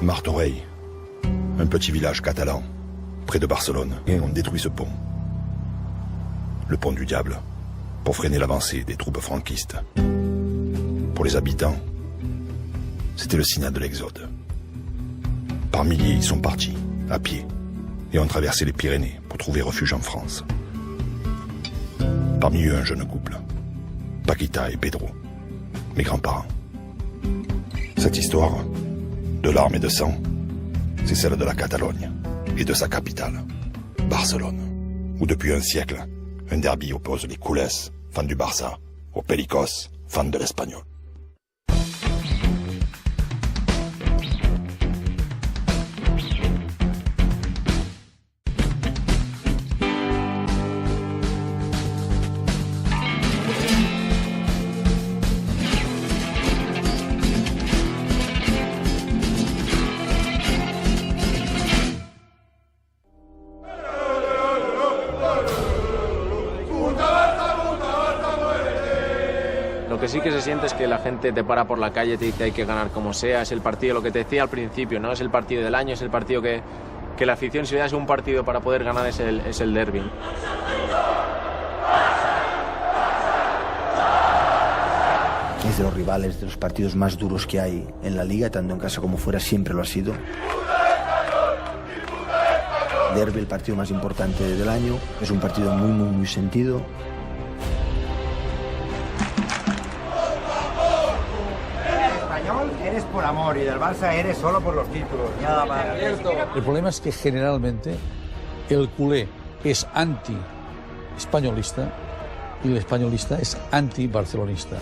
Martorell, un petit village catalan, près de Barcelone, et on détruit ce pont. Le pont du diable, pour freiner l'avancée des troupes franquistes. Pour les habitants, c'était le signal de l'exode. Par milliers, ils sont partis, à pied, et ont traversé les Pyrénées pour trouver refuge en France. Parmi eux, un jeune couple, Paquita et Pedro, mes grands-parents. Cette histoire, de larmes et de sang, c'est celle de la Catalogne et de sa capitale, Barcelone, où depuis un siècle, un derby oppose les Culés, fans du Barça, aux Pericos, fans de l'Espagnol. Lo que sí que se siente es que la gente te para por la calle, te dice hay que ganar como sea, es el partido, lo que te decía al principio, ¿no? Es el partido del año, es el partido que la afición, si le das un partido para poder ganar, es el derbi. Es de los rivales, de los partidos más duros que hay en la liga, tanto en casa como fuera, siempre lo ha sido. Derbi, el partido más importante del año, es un partido muy sentido. Eres por amor y del Barça eres solo por los títulos. Nada más. El problema es que generalmente el culé es anti-españolista y el españolista es anti-barcelonista.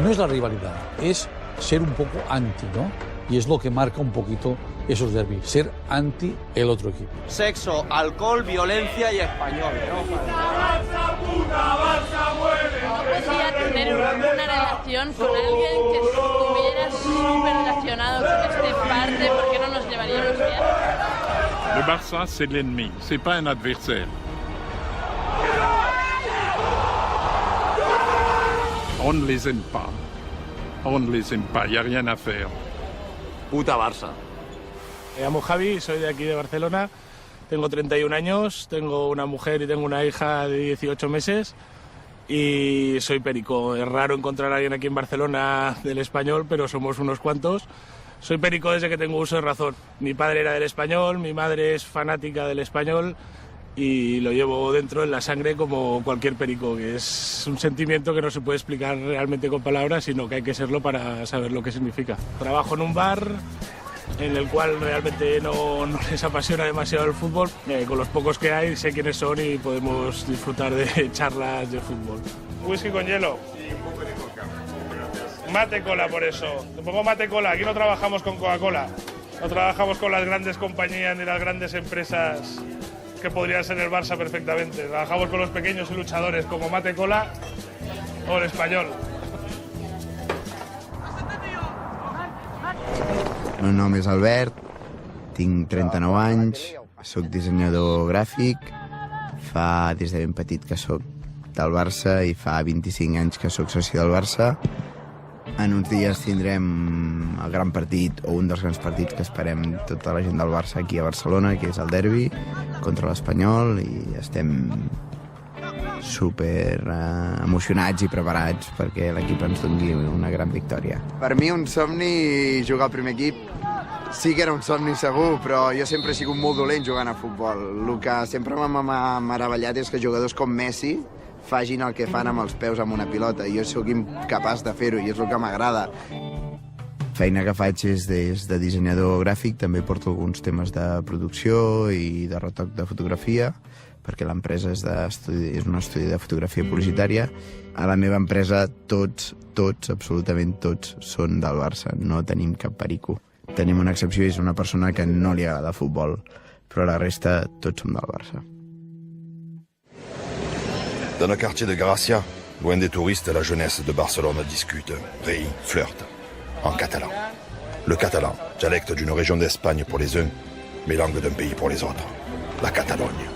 No es la rivalidad, es ser un poco anti, ¿no? Y es lo que marca un poquito esos derbis, ser anti el otro equipo. Sexo, alcohol, violencia y español. ¿Cómo podría tener una relación con alguien que estuviera súper relacionado con este parte? ¿Por qué no nos llevaríamos bien? Le Barça, c'est l'ennemi, c'est pas un adversaire. On ne les aime pas. On ne les aime pas, il n'y a rien à faire. Puta Barça. Me llamo Javi, soy de aquí de Barcelona, tengo 31 años, tengo una mujer y tengo una hija de 18 meses y soy perico. Es raro encontrar a alguien aquí en Barcelona del Español, pero somos unos cuantos. Soy perico desde que tengo uso de razón. Mi padre era del Español, mi madre es fanática del Español y lo llevo dentro en la sangre como cualquier perico, que es un sentimiento que no se puede explicar realmente con palabras, sino que hay que serlo para saber lo que significa. Trabajo en un bar en el cual realmente no les apasiona demasiado el fútbol. Con los pocos que hay sé quiénes son y podemos disfrutar de charlas de fútbol. Whisky con hielo. Mate cola por eso. Te pongo mate cola. Aquí no trabajamos con Coca-Cola. No trabajamos con las grandes compañías ni las grandes empresas que podrían ser el Barça perfectamente. Trabajamos con los pequeños luchadores como Mate Cola o el Español. El meu nom és Albert, tinc 39 anys, soc dissenyador gràfic, fa des de ben petit que soc del Barça i fa 25 anys que soc soci del Barça. En uns dies tindrem el gran partit, o un dels grans partits que esperem tota la gent del Barça aquí a Barcelona, que és el derbi contra l'Espanyol, i estem super emocionats i preparats perquè l'equip ens doni una gran victòria. Per mi un somni jugar al primer equip. Sí que era un somni segur, però jo sempre he sigut molt dolent jugant a futbol. El que sempre m'ha meravellat és que jugadors com Messi facin el que fan amb els peus amb una pilota. Jo sóc incapaç de fer-ho i és el que m'agrada. Feina que faig és des de dissenyador gràfic, també porto alguns temes de producció i de retoc de fotografia, perquè l'empresa és un estudi de fotografia publicitària. A la meva empresa tots, absolutament tots, són del Barça. No tenim cap perico. Tenim una excepció i és una persona que no li agrada el futbol, però la resta tots som del Barça. Dans le quartier de Gracia, loin des touristes, la jeunesse de Barcelone discute, rit, flirte, en catalan. Le catalan, dialecte d'une région d'Espagne pour les uns, mais langue d'un pays pour les autres, la Catalogne.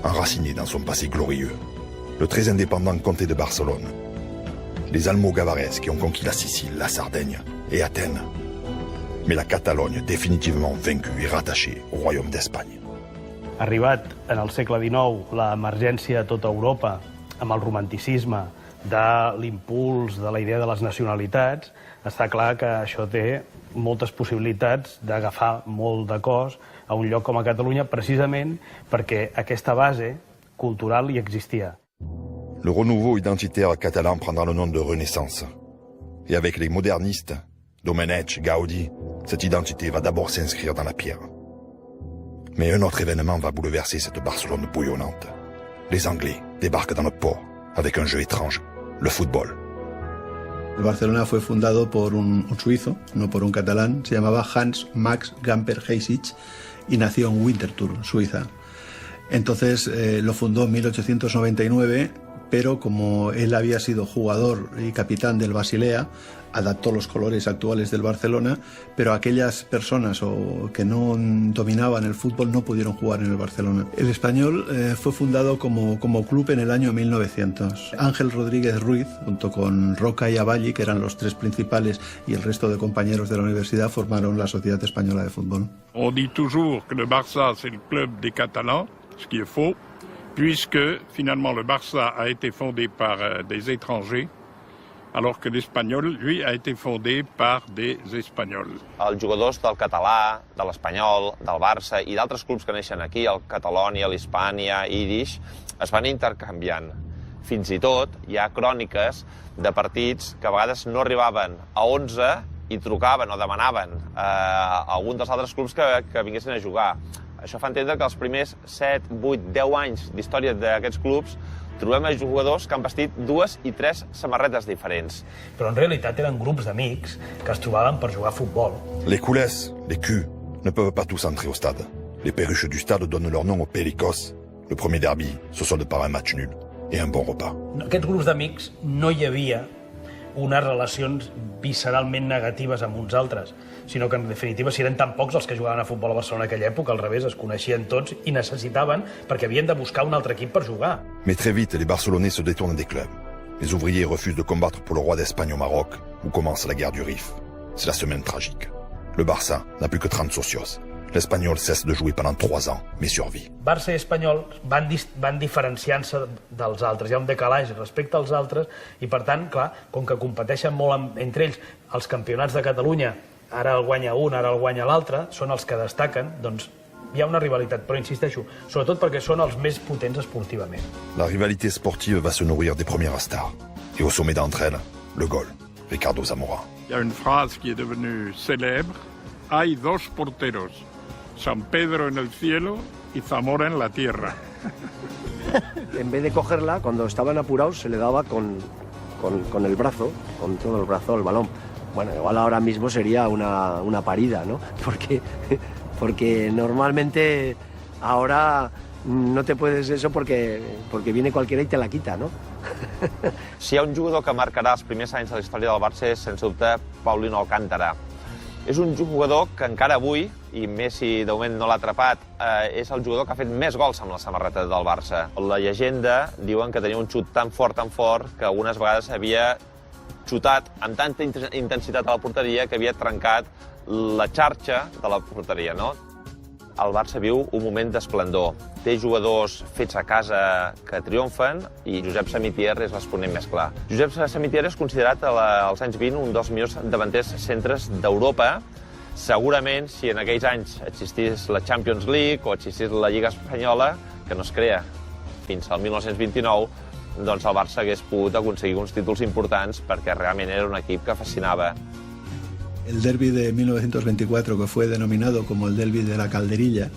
Enraciné dans son passé glorieux, le très indépendant comté de Barcelone, les Almogávares qui ont conquis la Sicile, la Sardaigne et Athènes, mais la Catalogne définitivement vaincue et rattachée au royaume d'Espagne. Arribat en el segle XIX l'emergència a tota Europa amb el romanticisme de l'impuls de la idea de les nacionalitats, està clar que això té moltes possibilitats d'agafar molt de cos a un lloc com a Catalunya, precisament perquè aquesta base cultural hi existia. Le renouveau identitaire catalan prendra le nom de Renaissance. Et avec les modernistes, Domenech, Gaudi, cette identité va d'abord s'inscrire dans la pierre. Mais un autre événement va bouleverser cette Barcelone bouillonnante. Les Anglais débarquent dans le port avec un jeu étrange, le football. El Barcelona fue fundado por un suizo, no por un catalán. Se llamaba Hans Max Gamper Heysich y nació en Winterthur, Suiza. Entonces lo fundó en 1899, pero como él había sido jugador y capitán del Basilea, adaptó los colores actuales del Barcelona, pero aquellas personas que no dominaban el fútbol no pudieron jugar en el Barcelona. El Español fue fundado como club en el año 1900. Ángel Rodríguez Ruiz, junto con Roca y Avalli, que eran los tres principales, y el resto de compañeros de la universidad, formaron la Sociedad Española de Fútbol. On dit toujours que le Barça, c'est le club des Catalans, ce qui est faux, puisque finalement le Barça a été fondé par des étrangers, alors que l'Espanyol, lui, a été fondé par des Espagnols. Els jugadors del català, de l'Espanyol, del Barça i d'altres clubs que neixen aquí, el Catalònia, l'Hispània, Irish, es van intercanviant. Fins i tot hi ha cròniques de partits que a vegades no arribaven a 11 i trucaven o demanaven a algun dels altres clubs que vinguessin a jugar. Això fa entendre que els primers 7, 8, 10 anys d'història d'aquests clubs trobem a jugadors que han vestit 2 i 3 samarretes diferents. Però en realitat eren grups d'amics que es trobaven per jugar a futbol. Les coulesses, les culs, ne peuvent pas tous entrer au stade. Les perruches du stade donnent leur nom aux Pélicos. Le premier derby se solde par un match nul et un bon repas. Aquests grups d'amics no hi havia unes relacions visceralment negatives amb uns altres, sinó que en definitiva si eren tan pocs els que jugaven a futbol a Barcelona en aquella època, al revés, es coneixien tots i necessitaven perquè havien de buscar un altre equip per jugar. Mais très vite, les Barcelonais se détournent des clubs. Les ouvriers refusent de combattre pour le roi d'Espagne au Maroc, où commence la guerre du Rif. C'est la semaine tragique. Le Barça n'a plus que 30 socios. L'Espanyol cesse de jouer pendant 3 ans, mais survit. Barça i Espanyol van diferenciant-se dels altres. Hi ha un decalatge respecte als altres i, per tant, clar, com que competeixen molt entre ells, els campionats de Catalunya, ara el guanya un, ara el guanya l'altre, són els que destaquen, doncs hi ha una rivalitat, però insisteixo, sobretot perquè són els més potents esportivament. La rivalité sportive va se nourrir des premières stars. Et au sommet d'entre elles, le Gol, Ricardo Zamora. Il y a une phrase qui est devenue célèbre. Hay dos porteros, San Pedro en el cielo y Zamora en la tierra. En vez de cogerla, cuando estaban apurados, se le daba con el brazo, con todo el brazo, el balón. Bueno, igual ahora mismo sería una parida, ¿no? Porque normalmente ahora no te puedes eso porque viene cualquiera y te la quita, ¿no? Si hi ha un jugador que marcarà els primers anys de la història del Barça és, sense dubte, Paulino Alcántara. És un jugador que encara avui, i Messi de moment no l'ha atrapat, és el jugador que ha fet més gols amb la samarreta del Barça. La llegenda diuen que tenia un xut tan fort, que algunes vegades havia xutat amb tanta intensitat a la porteria que havia trencat la xarxa de la porteria, no? El Barça viu un moment d'esplendor. Té jugadors fets a casa que triomfen i Josep Samitier és l'exponent més clar. Josep Samitier és considerat als anys 20 un dels millors davanters centres d'Europa. Segurament, si en aquells anys existís la Champions League o existís la Lliga Espanyola, que no es crea fins al 1929, doncs el Barça hagués pogut aconseguir uns títols importants perquè realment era un equip que fascinava. El derbi de 1924, que fue denominado como el derbi de la Calderilla,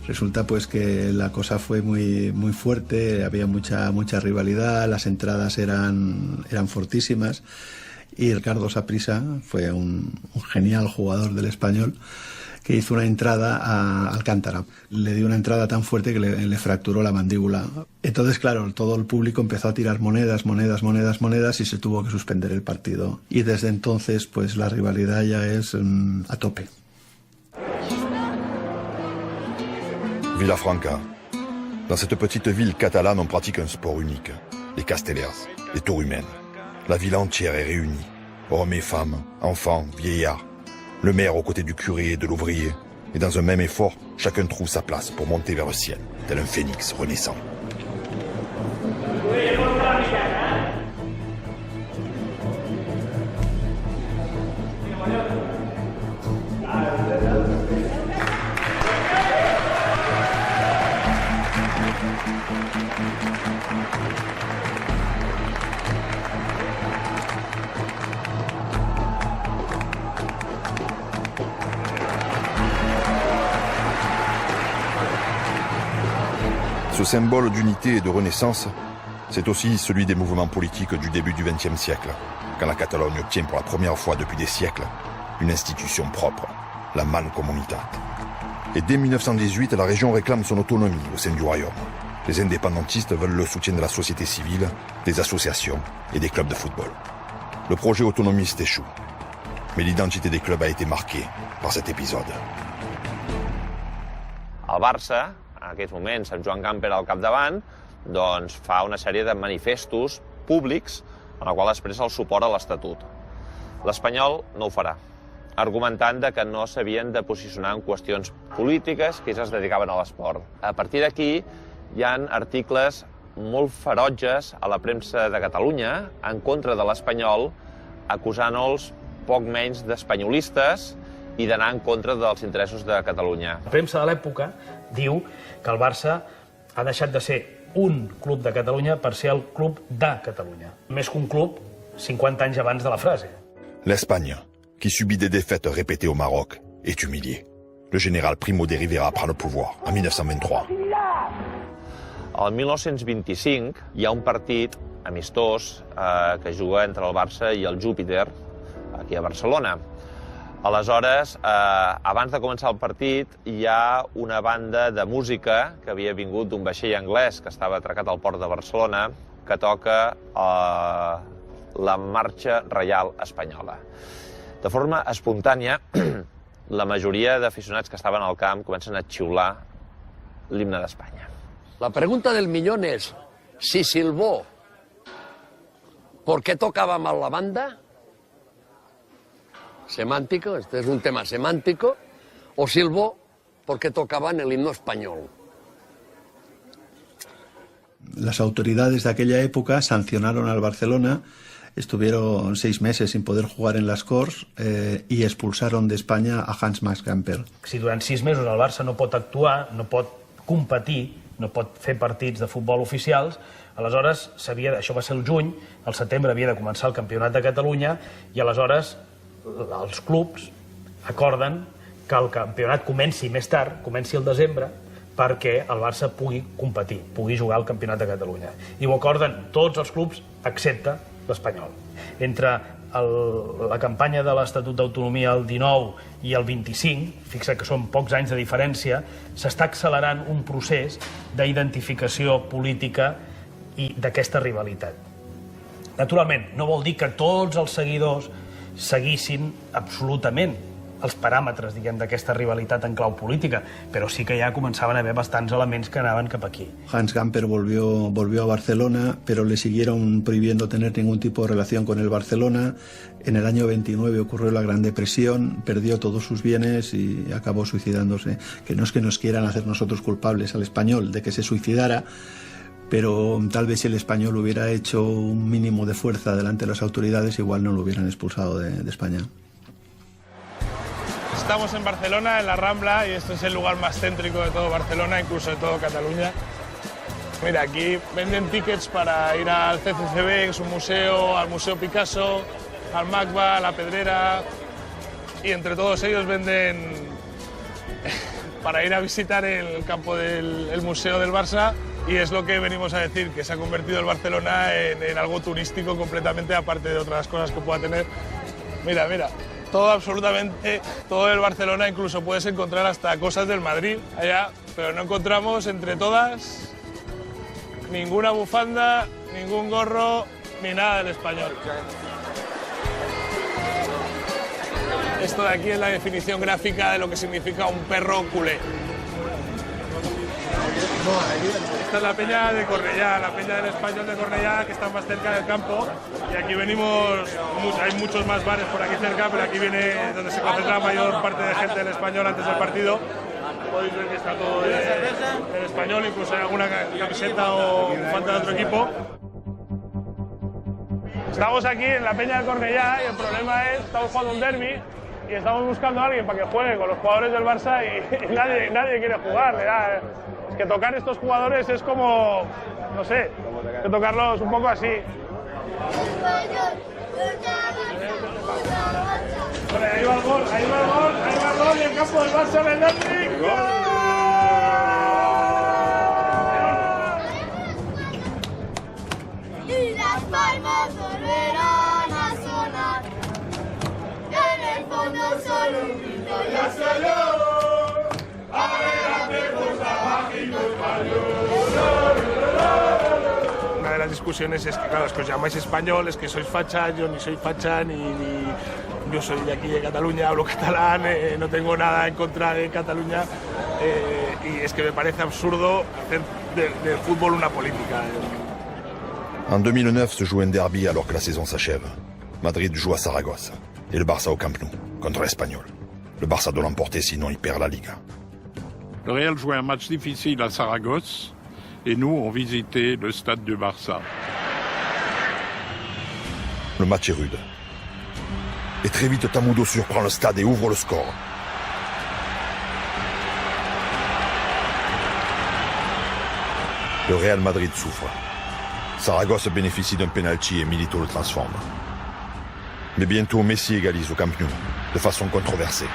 resulta pues que la cosa fue muy fuerte, había mucha rivalidad, las entradas eran fortísimas y Ricardo Saprissa fue un genial jugador del Español que hizo una entrada a Alcántara. Le dio una entrada tan fuerte que le fracturó la mandíbula. Entonces, claro, todo el público empezó a tirar monedas y se tuvo que suspender el partido. Y desde entonces, pues la rivalidad ya es a tope. Vilafranca. Dans cette petite ville catalane, on pratique un sport unique. Les castellers, les tours humaines. La ville entière est réunie. Hommes et femmes, enfants, vieillards. Le maire aux côtés du curé et de l'ouvrier. Et dans un même effort, chacun trouve sa place pour monter vers le ciel, tel un phénix renaissant. Ce symbole d'unité et de renaissance, c'est aussi celui des mouvements politiques du début du XXe siècle, quand la Catalogne obtient pour la première fois depuis des siècles une institution propre, la Mancomunitat. Et dès 1918, la région réclame son autonomie au sein du royaume. Les indépendantistes veulent le soutien de la société civile, des associations et des clubs de football. Le projet autonomiste échoue, mais l'identité des clubs a été marquée par cet épisode. El Barça, en aquests moments, amb Joan Gamper al capdavant, doncs fa una sèrie de manifestos públics en el qual expressa el suport a l'Estatut. L'Espanyol no ho farà, argumentant que no s'havien de posicionar en qüestions polítiques que ells es dedicaven a l'esport. A partir d'aquí hi ha articles molt ferotges a la premsa de Catalunya en contra de l'Espanyol, acusant-los poc menys d'espanyolistes i d'anar en contra dels interessos de Catalunya. La premsa de l'època diu que el Barça ha deixat de ser un club de Catalunya per ser el club de Catalunya. Més que un club 50 anys abans de la frase. L'Espagne, qui subit des défaites répétées au Maroc, est humiliée. Le général Primo de Rivera prend le pouvoir en 1923. El 1925 hi ha un partit amistós que juga entre el Barça i el Júpiter, aquí a Barcelona. Aleshores, abans de començar el partit, hi ha una banda de música que havia vingut d'un vaixell anglès que estava atracat al port de Barcelona, que toca la marxa reial espanyola. De forma espontània, la majoria d'aficionats que estaven al camp comencen a xiular l'himne d'Espanya. La pregunta del millón es, si silbó, ¿por qué tocaba mal la banda? Semántico, este es un tema semántico, o silbó porque tocaban el himno español. Las autoridades de aquella época sancionaron al Barcelona, estuvieron 6 meses sin poder jugar en las Corts y expulsaron de España a Hans Max Gamper. Si durant 6 mesos el Barça no pot actuar, no pot competir, no pot fer partits de futbol oficials, aleshores, això va ser el juny, al setembre havia de començar el Campionat de Catalunya i aleshores els clubs acorden que el campionat comenci més tard, comenci al desembre, perquè el Barça pugui competir, pugui jugar al Campionat de Catalunya. I ho acorden tots els clubs, excepte l'Espanyol. Entre la campanya de l'Estatut d'Autonomia el 19 i el 25, fixa que són pocs anys de diferència, s'està accelerant un procés d'identificació política i d'aquesta rivalitat. Naturalment, no vol dir que tots els seguidors seguissin absolutament els paràmetres, diguem, d'aquesta rivalitat en clau política, però sí que ja començaven a haver bastants elements que anaven cap aquí. Hans Gamper volvió a Barcelona, pero le siguieron prohibiendo tener ningún tipo de relación con el Barcelona. En el año 29 ocurrió la Gran Depresión, perdió todos sus bienes y acabó suicidándose. Que no es que nos quieran hacer nosotros culpables al Español de que se suicidara, pero tal vez si el Español hubiera hecho un mínimo de fuerza delante de las autoridades, igual no lo hubieran expulsado de España. Estamos en Barcelona, en la Rambla, y esto es el lugar más céntrico de todo Barcelona, incluso de todo Cataluña. Mira, aquí venden tickets para ir al CCCB, que es un museo, al Museo Picasso, al MACBA, a la Pedrera, y entre todos ellos venden para ir a visitar el campo del Museo del Barça. Y es lo que venimos a decir, que se ha convertido el Barcelona en algo turístico completamente, aparte de otras cosas que pueda tener. Mira, mira, todo absolutamente, todo el Barcelona, incluso puedes encontrar hasta cosas del Madrid allá, pero no encontramos entre todas ninguna bufanda, ningún gorro, ni nada del Español. Esto de aquí es la definición gráfica de lo que significa un perro culé. Esta es la peña de Cornellá, la peña del Español de Cornellá, que está más cerca del campo. Y aquí venimos, hay muchos más bares por aquí cerca, pero aquí viene donde se concentra la mayor parte de gente del Español antes del partido. Podéis ver que está todo del Español, incluso hay alguna camiseta o falta de otro equipo. Estamos aquí en la peña de Cornellá y el problema es, estamos jugando un derbi y estamos buscando a alguien para que juegue con los jugadores del Barça y nadie quiere jugar. Es que tocar estos jugadores es como, no sé, que tocarlos un poco así. Vale, ahí va el gol, y el campo del Barça del derbi. Y las palmas volverán a sonar. En el fondo solo un grito ya soy yo. Adelante, Forza Mágico Español. Una de las discusiones es que, claro, es que os llamáis españoles, que sois fachas, yo ni soy facha, ni yo soy de aquí de Cataluña, hablo catalán, no tengo nada en contra de Cataluña, y es que me parece absurdo hacer del fútbol una política. En 2009 se joue un derby alors que la saison s'achève. Madrid joue à Saragosse et le Barça au Camp Nou contre l'Espagnol. Le Barça doit l'emporter sinon il perd la Liga. Le Real jouait un match difficile à Saragosse et nous on visitait le stade du Barça. Le match est rude. Et très vite Tamudo surprend le stade et ouvre le score. Le Real Madrid souffre. Saragosse bénéficie d'un penalty et Milito le transforme. Mais bientôt Messi égalise au Camp Nou, de façon controversée.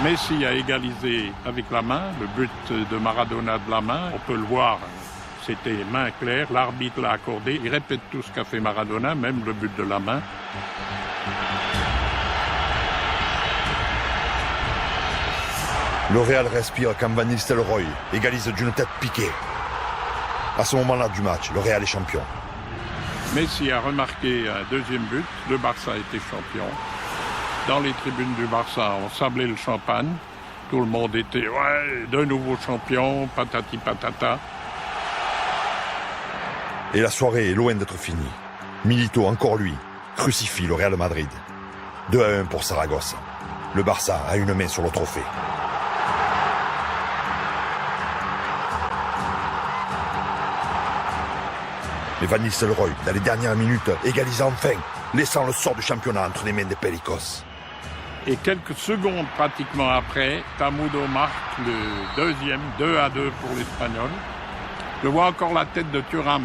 Messi a égalisé avec la main, le but de Maradona de la main, on peut le voir, c'était main claire, l'arbitre l'a accordé, il répète tout ce qu'a fait Maradona, même le but de la main. Le Real respire quand Van Nistelrooy égalise d'une tête piquée. À ce moment-là du match, le Real est champion. Messi a remarqué un deuxième but, le Barça était champion. Dans les tribunes du Barça, on sablait le champagne. Tout le monde était, ouais, de nouveau champion, patati patata. Et la soirée est loin d'être finie. Milito, encore lui, crucifie le Real Madrid. 2-1 pour Saragosse. Le Barça a une main sur le trophée. Mais Van Nistelrooy, dans les dernières minutes, égalise enfin, laissant le sort du championnat entre les mains des Pericos. Et quelques secondes pratiquement après, Tamudo marque le deuxième, 2-2 pour l'Espagnol. Je vois encore la tête de Thuram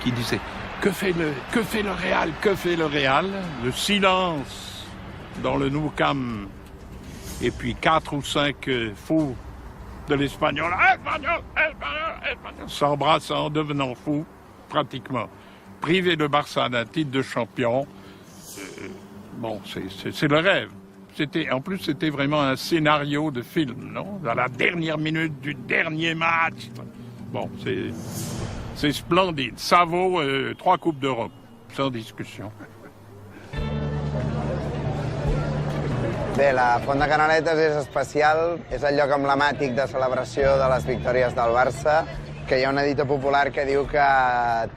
qui disait « Que fait le Real? Que fait le Real ?» Le silence dans le Nou Camp. Et puis 4 ou 5 fous de l'Espagnol. Espagnol, Espagnol, Espagnol, s'embrassant, devenant fous, pratiquement. Priver le Barça d'un titre de champion, bon, c'est le rêve. En plus, c'était vraiment un scénario de film, non? Dans la dernière minute du dernier match. Bon, c'est splendide. Ça vaut 3 Coupes d'Europe, sans discussion. Bé, la Font de Canaletes és especial, és el lloc emblemàtic de celebració de les victòries del Barça, que hi ha una dita popular que diu que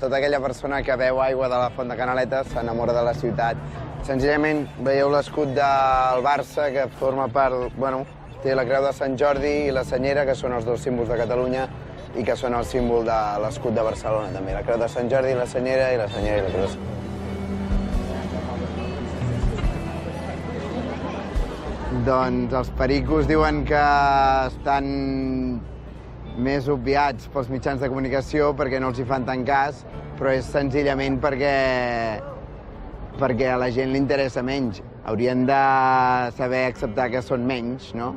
tota aquella persona que beu aigua de la Font de Canaletes s'enamora de la ciutat. Senzillament veieu l'escut del Barça, que forma part, bueno, té la creu de Sant Jordi i la senyera, que són els dos símbols de Catalunya i que són el símbol de l'escut de Barcelona, també. La creu de Sant Jordi i la senyera i la creu. Doncs els pericos diuen que estan més obviats pels mitjans de comunicació perquè no els hi fan tant cas, però és senzillament perquè a la gent li interessa menys. Haurien de saber acceptar que són menys, no?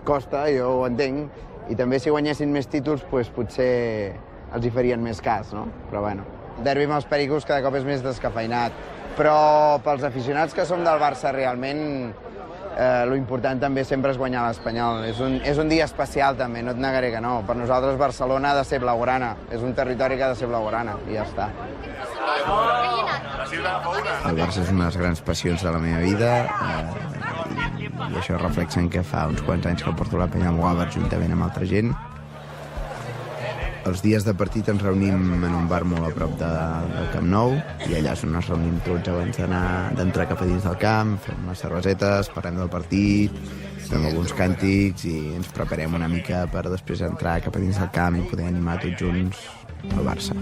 Costa, jo ho entenc, i també si guanyessin més títols potser els hi farien més cas, no? Però bueno, el derbi amb els pericos cada cop és més descafeinat. Però pels aficionats que som del Barça realment, lo important també sempre és guanyar l'Espanyol. És un dia especial també, no et negaré que no. Per nosaltres Barcelona ha de ser blaugrana, és un territori que ha de ser blaugrana i ja està. El Barça és una de les grans passions de la meva vida. I això reflexa que fa uns quants anys que porto la penya al Wabber juntament amb altra gent. Els dies de partit ens reunim en un bar molt a prop del Camp Nou i allà és on ens reunim tots abans d'entrar cap a dins del camp, fem unes cervesetes, parlem del partit, fem alguns càntics i ens preparem una mica per després entrar cap a dins del camp i poder animar tots junts el Barça.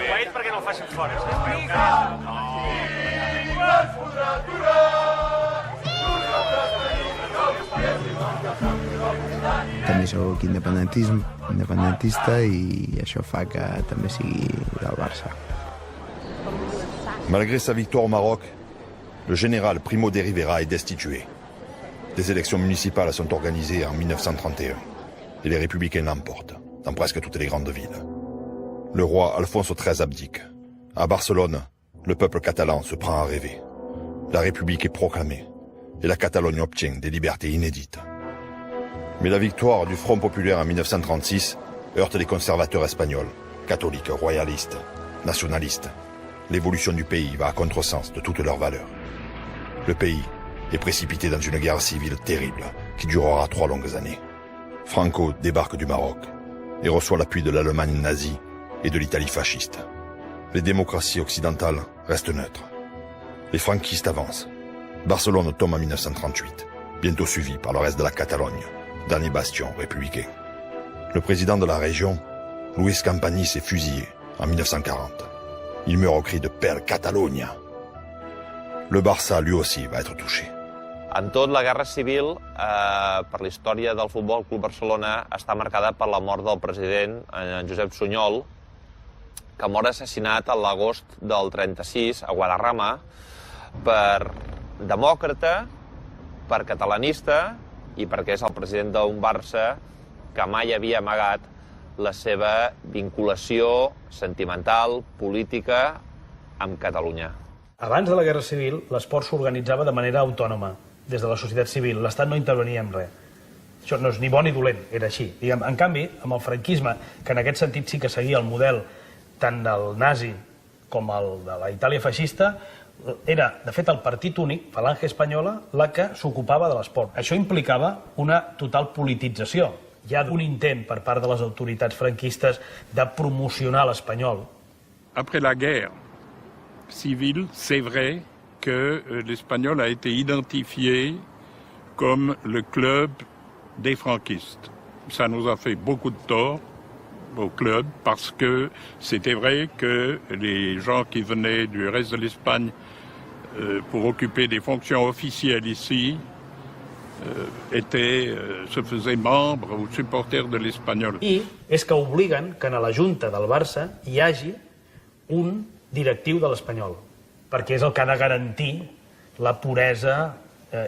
Guait perquè no el facin fora. També soc independentista i això fa que també sigui del Barça. Malgré sa victoire au Maroc, le général Primo de Rivera est destitué. Des élections municipales sont organisées en 1931 et les républicains l'emportent dans presque toutes les grandes villes. Le roi Alfonso XIII abdique. À Barcelone, le peuple catalan se prend à rêver. La République est proclamée et la Catalogne obtient des libertés inédites. Mais la victoire du Front populaire en 1936 heurte les conservateurs espagnols, catholiques, royalistes, nationalistes. L'évolution du pays va à contresens de toutes leurs valeurs. Le pays est précipité dans une guerre civile terrible qui durera 3 longues années. Franco débarque du Maroc et reçoit l'appui de l'Allemagne nazie et de l'Italie fasciste. Les démocraties occidentales restent neutres. Les franquistes avancent. Barcelone tombe en 1938, bientôt suivi par le reste de la Catalogne, dernier bastion républicain. Le président de la région, Luis Companys, est fusillé en 1940. Il meurt au cri de Per Catalunya. Le Barça, lui aussi, va être touché. En tot, la Guerra Civil, per la història del Futbol Club Barcelona, està marcada per la mort del president, en Josep Sunyol, que mor assassinat a l'agost del 36 a Guadarrama per demòcrata, per catalanista i perquè és el president d'un Barça que mai havia amagat la seva vinculació sentimental, política, amb Catalunya. Abans de la Guerra Civil, l'esport s'organitzava de manera autònoma, des de la societat civil. L'Estat no intervenia en res. Això no és ni bo ni dolent, era així. En canvi, amb el franquisme, que en aquest sentit sí que seguia el model tant del nazi com el de la Itàlia feixista, era, de fet, el partit únic, Falange Espanyola, la que s'ocupava de l'esport. Això implicava una total politització. Hi ha un intent per part de les autoritats franquistes de promocionar l'espanyol. Après la guerre civile, c'est vrai que l'Espagnol a été identifié comme le club des franquistes. Ça nous a fait beaucoup de tort au club parce que c'était vrai que les gens qui venaient du reste de l'Espagne pour occuper des fonctions officielles ici se faisaient membres ou supporters de l'Espanyol. I és que obliguen que a la Junta del Barça hi hagi un directiu de l'Espanyol, perquè és el que ha de garantir la puresa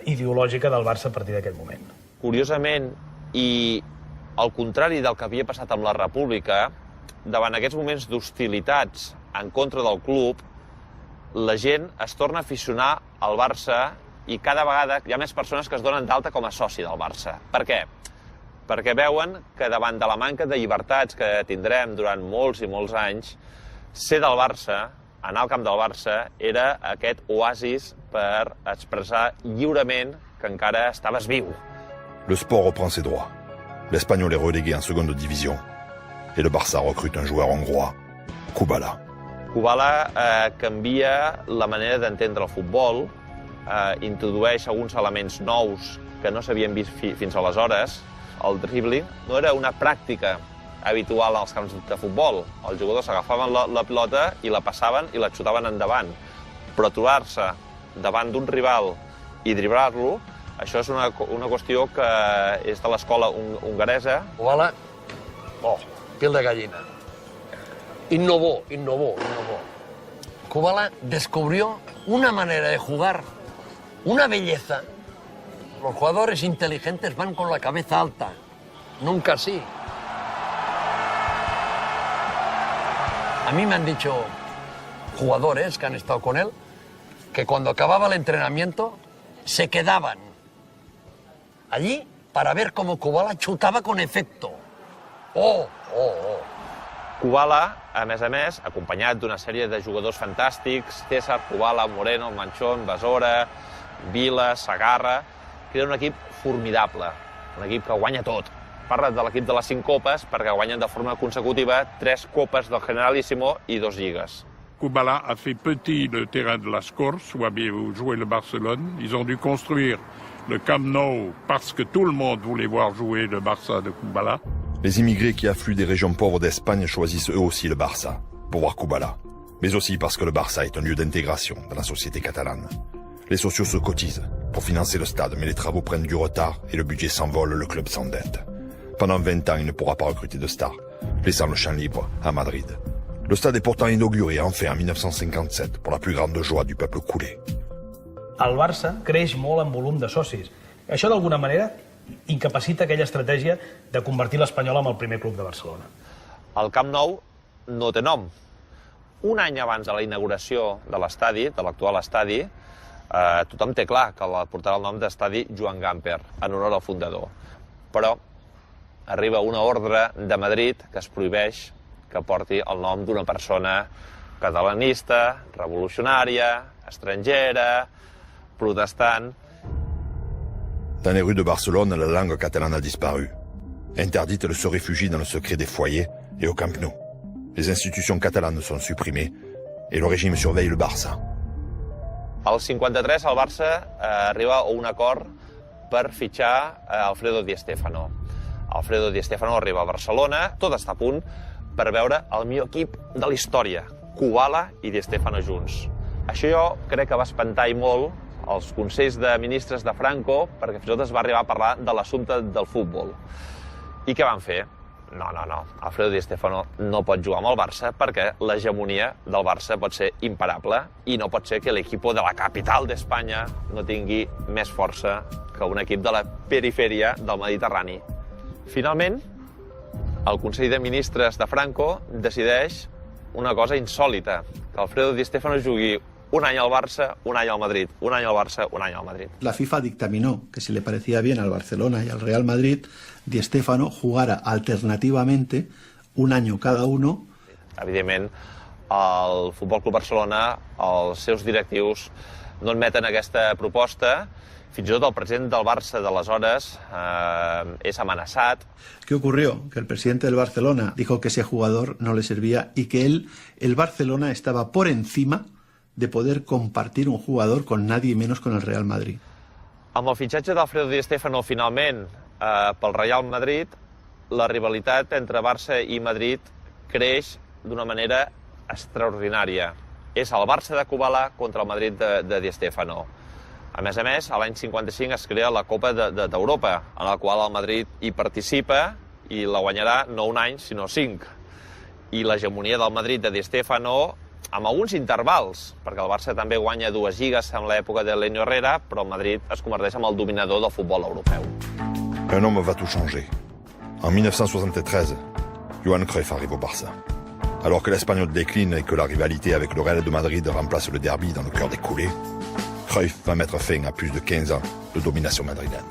ideològica del Barça a partir d'aquest moment. Curiosament, i al contrari del que havia passat amb la República, davant aquests moments d'hostilitats en contra del club, la gent es torna a aficionar al Barça i cada vegada hi ha més persones que es donen d'alta com a soci del Barça. Per què? Perquè veuen que davant de la manca de llibertats que tindrem durant molts i molts anys, ser del Barça, anar al camp del Barça, era aquest oasis per expressar lliurement que encara estaves viu. Le sport reprend ses droits. L'Espagnol est relégué en seconde division. Et le Barça recrute un joueur hongrois, Kubala. Kubala canvia la manera d'entendre el futbol, introdueix alguns elements nous que no s'havien vist fins aleshores. El dribbling no era una pràctica habitual als camps de futbol. Els jugadors agafaven la pilota i la passaven i la xutaven endavant. Però trobar-se davant d'un rival i driblar-lo, això és una qüestió que és de l'escola hongaresa. Kubala, piel de gallina. Innovó. Kubala descubrió una manera de jugar, una belleza. Los jugadores inteligentes van con la cabeza alta, nunca así. A mí me han dicho jugadores que han estado con él que cuando acababa el entrenamiento se quedaban allí para ver cómo Kubala chutaba con efecto. Kubala, a més, acompanyat d'una sèrie de jugadors fantàstics, César, Kubala, Moreno, Manchón, Besora, Vila, Sagarra, crea un equip formidable, un equip que guanya tot. Parla de l'equip de les 5 copes perquè guanyen de forma consecutiva 3 copes del Generalísimo i 2 lligues. Kubala a fait petit le terrain de Las Corts, où avait joué le Barcelone. Ils ont dû construire le Camp Nou parce que tout le monde voulait voir jouer le Barça de Kubala. Les immigrés qui affluent des régions pauvres d'Espagne choisissent eux aussi le Barça, pour voir Kubala, mais aussi parce que le Barça est un lieu d'intégration dans la société catalane. Les sociaux se cotisent pour financer le stade, mais les travaux prennent du retard et le budget s'envole, le club s'endette. Pendant 20 ans, il ne pourra pas recruter de stars, laissant le champ libre à Madrid. Le stade est pourtant inauguré enfin en 1957 pour la plus grande joie du peuple culé. El Barça creix molt en volum de socis. Això d'alguna manera incapacita aquella estratègia de convertir l'Espanyol en el primer club de Barcelona. El Camp Nou no té nom. Un any abans de la inauguració de l'estadi, de l'actual estadi, tothom té clar que portarà el nom d'estadi Joan Gamper, en honor al fundador. Però arriba una ordre de Madrid que es prohibeix que porti el nom d'una persona catalanista, revolucionària, estrangera, protestant. Dans les rues de Barcelone, la langue catalane a disparu. Interdite, elle se réfugie dans le secret des foyers et au Camp Nou. Les institutions catalanes sont supprimées et le régime surveille le Barça. Al 53, el Barça arriba a un acord per fitxar Alfredo Di Stéfano. Alfredo Di Stéfano arriba a Barcelona, tot està a punt per veure el millor equip de la història, Kubala i Di Stéfano junts. Això jo crec que va espantar i molt els consells de ministres de Franco, perquè fins i tot es va arribar a parlar de l'assumpte del futbol. I què van fer? No. Alfredo Di Stéfano no pot jugar amb el Barça perquè l'hegemonia del Barça pot ser imparable i no pot ser que l'equip de la capital d'Espanya no tingui més força que un equip de la perifèria del Mediterrani. Finalment, el Consell de Ministres de Franco decideix una cosa insòlita, que Alfredo Di Stéfano jugui un any al Barça, un any al Madrid, un any al Barça, un any al Madrid. La FIFA dictaminó que si le parecía bien al Barcelona y al Real Madrid, Di Stéfano jugara alternativamente un año cada uno. Evidentment, el Futbol Club Barcelona, els seus directius, no admeten aquesta proposta. Fins i tot el president del Barça d'aleshores és amenaçat. ¿Qué ocurrió? Que el presidente del Barcelona dijo que ese jugador no le servía y que el Barcelona estaba por encima de poder compartir un jugador con nadie menos con el Real Madrid. Amb el fitxatge d'Alfredo Di Stéfano finalment pel Real Madrid, la rivalitat entre Barça i Madrid creix d'una manera extraordinària. És el Barça de Kubala contra el Madrid de Di Stéfano. A més, l'any 55 es crea la Copa d'Europa, en la qual el Madrid hi participa i la guanyarà no un any, sinó 5. I l'hegemonia del Madrid de Di Stéfano, amb alguns intervals, perquè el Barça també guanya 2 lligues en l'època de Lenio Herrera, però el Madrid es converteix en el dominador del futbol europeu. Un homme va tout changer. En 1973, Johan Cruyff arrive au Barça. Alors que l'Espagnol décline et que la rivalité avec le Real de Madrid remplace le derby dans le cœur des culés, Cruyff va mettre fin à plus de 15 ans de domination madrilène.